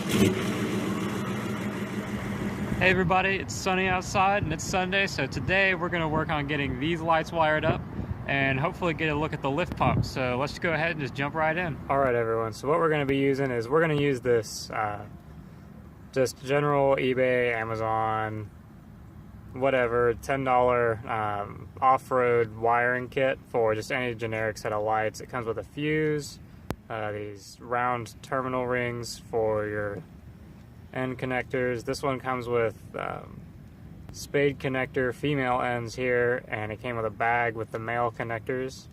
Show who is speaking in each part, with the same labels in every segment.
Speaker 1: Hey everybody, it's sunny outside and it's Sunday, so today we're going to work on getting these lights wired up and hopefully get a look at the lift pump. So let's go ahead and just jump right in. Alright everyone, so what we're going to be using is we're going to use this just general eBay, Amazon, whatever, $10 off-road wiring kit for just any generic set of lights. It comes with a fuse, these round terminal rings for your end connectors. This one comes with spade connector female ends here, and it came with a bag with the male connectors.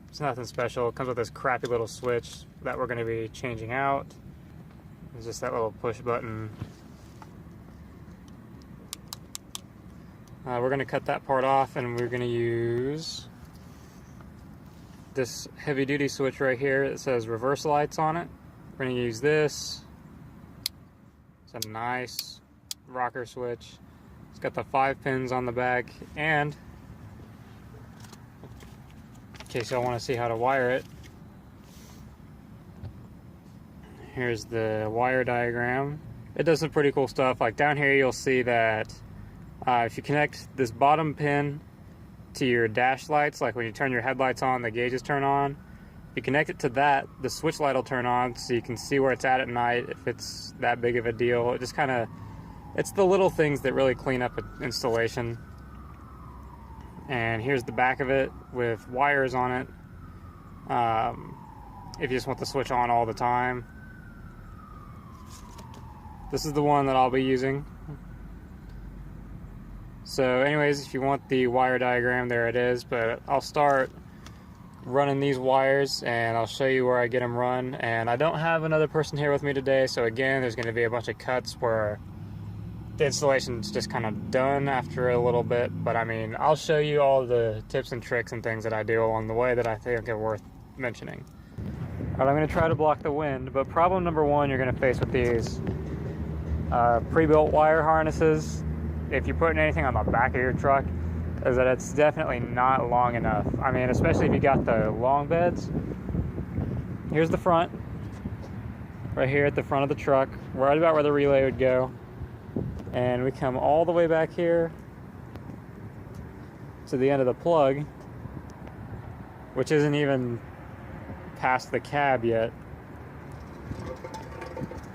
Speaker 1: It's nothing special. It comes with this crappy little switch that we're going to be changing out. It's just that little push button. We're going to cut that part off, and we're going to use this heavy duty switch right here that says reverse lights on it. We're going to use this. It's a nice rocker switch. It's got the 5 pins on the back, and in case y'all want to see how to wire it, here's the wire diagram. It does some pretty cool stuff. Like down here you'll see that if you connect this bottom pin to your dash lights, like when you turn your headlights on, the gauges turn on. If you connect it to that, the switch light will turn on so you can see where it's at night if it's that big of a deal. It just kind of, it's the little things that really clean up an installation. And here's the back of it with wires on it. If you just want the switch on all the time. This is the one that I'll be using. So anyways, if you want the wire diagram, there it is, but I'll start running these wires and I'll show you where I get them run. And I don't have another person here with me today, so again there's going to be a bunch of cuts where the installation's just kind of done after a little bit, but I mean I'll show you all the tips and tricks and things that I do along the way that I think are worth mentioning. Alright, I'm going to try to block the wind, but problem number one you're going to face with these pre-built wire harnesses, if you're putting anything on the back of your truck, is that it's definitely not long enough. I mean, especially if you got the long beds. Here's the front, right here at the front of the truck, right about where the relay would go. And we come all the way back here to the end of the plug, which isn't even past the cab yet.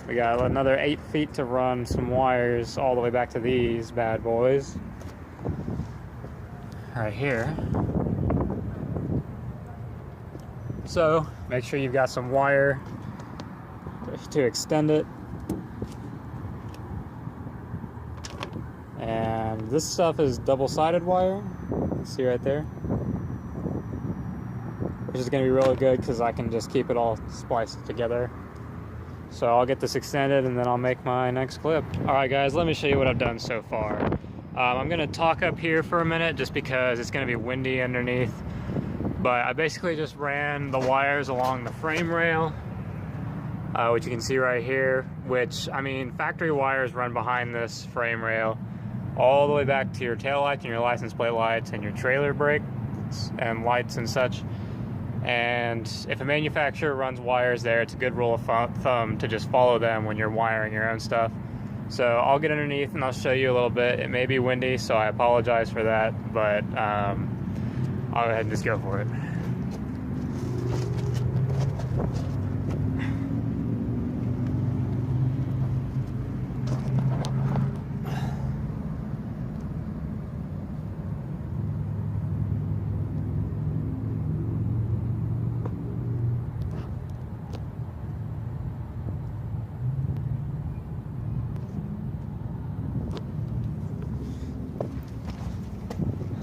Speaker 1: We got another 8 feet to run some wires all the way back to these bad boys. Right here. So make sure you've got some wire to extend it. And this stuff is double-sided wire. See right there? Which is going to be really good because I can just keep it all spliced together. So I'll get this extended and then I'll make my next clip. Alright guys, let me show you what I've done so far. I'm going to talk up here for a minute just because it's going to be windy underneath. But I basically just ran the wires along the frame rail, which you can see right here, which, I mean, factory wires run behind this frame rail all the way back to your tail lights and your license plate lights and your trailer brakes and lights and such. And if a manufacturer runs wires there, it's a good rule of thumb to just follow them when you're wiring your own stuff. So I'll get underneath and I'll show you a little bit. It may be windy, so I apologize for that, but I'll go ahead and just go for it.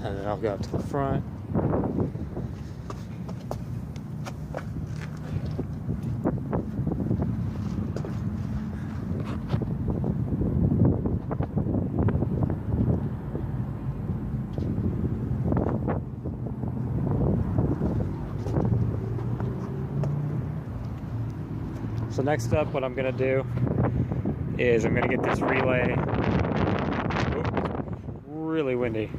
Speaker 1: And then I'll go up to the front. So next up, what I'm gonna do is I'm gonna get this relay. Really windy.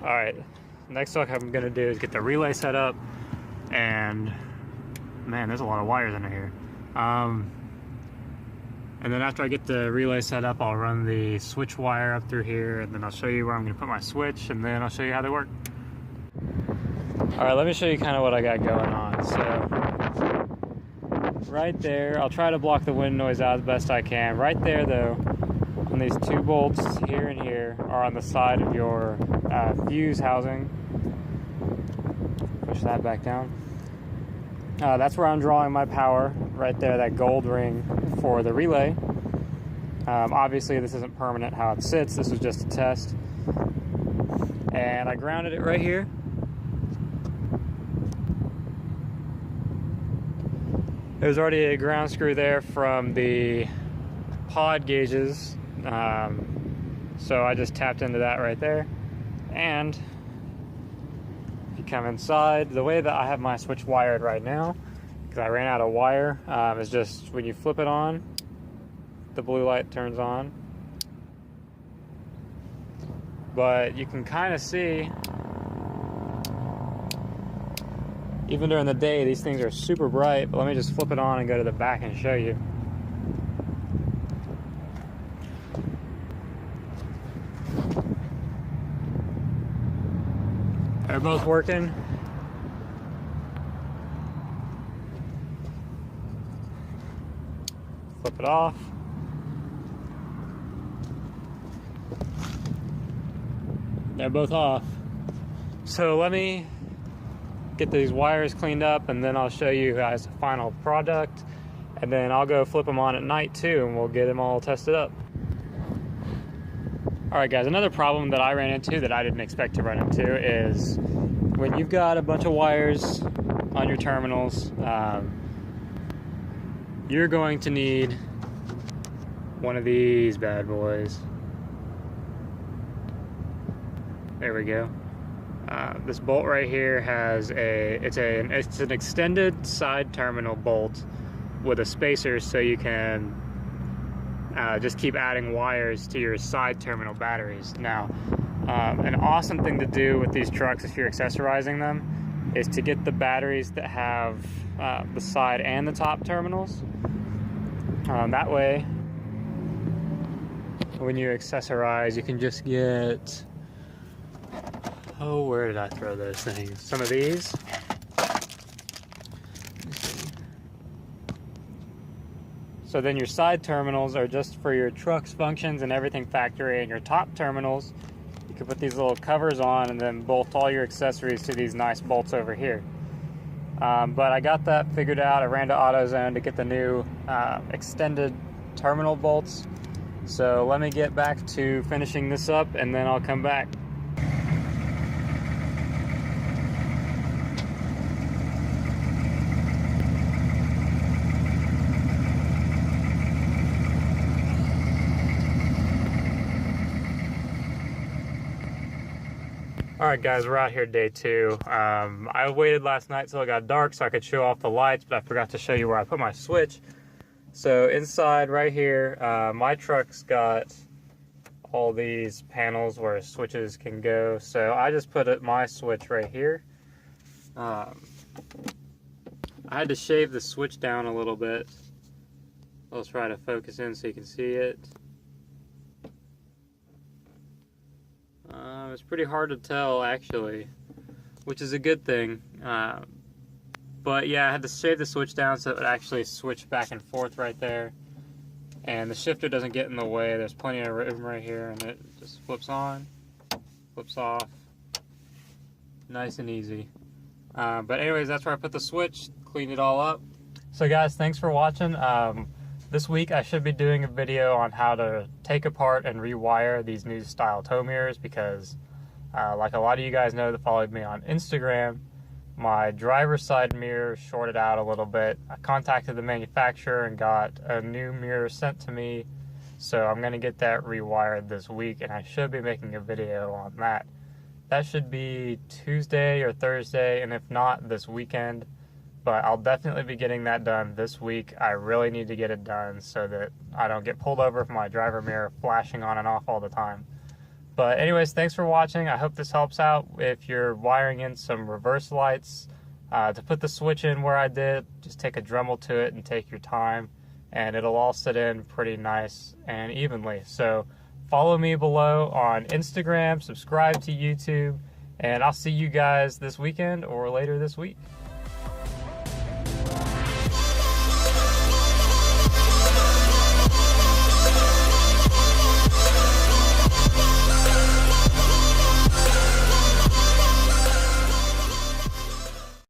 Speaker 1: Alright, next what I'm going to do is get the relay set up and Man, there's a lot of wires under here. And then after I get the relay set up, I'll run the switch wire up through here, and then I'll show you where I'm going to put my switch, and then I'll show you how they work. Alright, let me show you kind of what I got going on. So, right there, I'll try to block the wind noise out as best I can. Right there, though, on these two bolts here and here are on the side of your fuse housing. Push that back down. That's where I'm drawing my power, right there, that gold ring for the relay. Obviously this isn't permanent how it sits, this was just a test. And I grounded it right here. There's already a ground screw there from the pod gauges, so I just tapped into that right there. And come inside, the way that I have my switch wired right now, because I ran out of wire, is just when you flip it on, the blue light turns on. But you can kind of see, even during the day, these things are super bright. But let me just flip it on and go to the back and show you. They're both working. Flip it off. They're both off. So let me get these wires cleaned up, and then I'll show you guys the final product, and then I'll go flip them on at night too, and we'll get them all tested up. Alright guys, another problem that I ran into that I didn't expect to run into is when you've got a bunch of wires on your terminals, you're going to need one of these bad boys. There we go. This bolt right here has it's an extended side terminal bolt with a spacer, so you can just keep adding wires to your side terminal batteries. Now, an awesome thing to do with these trucks if you're accessorizing them is to get the batteries that have the side and the top terminals. That way, when you accessorize, you can just get, oh, where did I throw those things? Some of these. So then your side terminals are just for your truck's functions and everything factory, and your top terminals, you can put these little covers on and then bolt all your accessories to these nice bolts over here. But I got that figured out. I ran to AutoZone to get the new extended terminal bolts. So let me get back to finishing this up, and then I'll come back. Alright guys, we're out here day 2. I waited last night till it got dark so I could show off the lights, but I forgot to show you where I put my switch. So inside right here, my truck's got all these panels where switches can go. So I just put my switch right here. I had to shave the switch down a little bit. I'll try to focus in so you can see it. It's pretty hard to tell actually, which is a good thing. But yeah, I had to shave the switch down so it would actually switch back and forth right there. And the shifter doesn't get in the way. There's plenty of room right here, and it just flips on, flips off. Nice and easy. But anyways, that's where I put the switch, cleaned it all up. So guys, thanks for watching. This week I should be doing a video on how to take apart and rewire these new style tow mirrors, because like a lot of you guys know that followed me on Instagram, my driver's side mirror shorted out a little bit. I contacted the manufacturer and got a new mirror sent to me, so I'm going to get that rewired this week, and I should be making a video on that. That should be Tuesday or Thursday, and if not, this weekend. But I'll definitely be getting that done this week. I really need to get it done so that I don't get pulled over for my driver mirror flashing on and off all the time. But anyways, thanks for watching. I hope this helps out if you're wiring in some reverse lights To put the switch in where I did, just take a Dremel to it and take your time, and it'll all sit in pretty nice and evenly. So follow me below on Instagram, subscribe to YouTube, and I'll see you guys this weekend or later this week.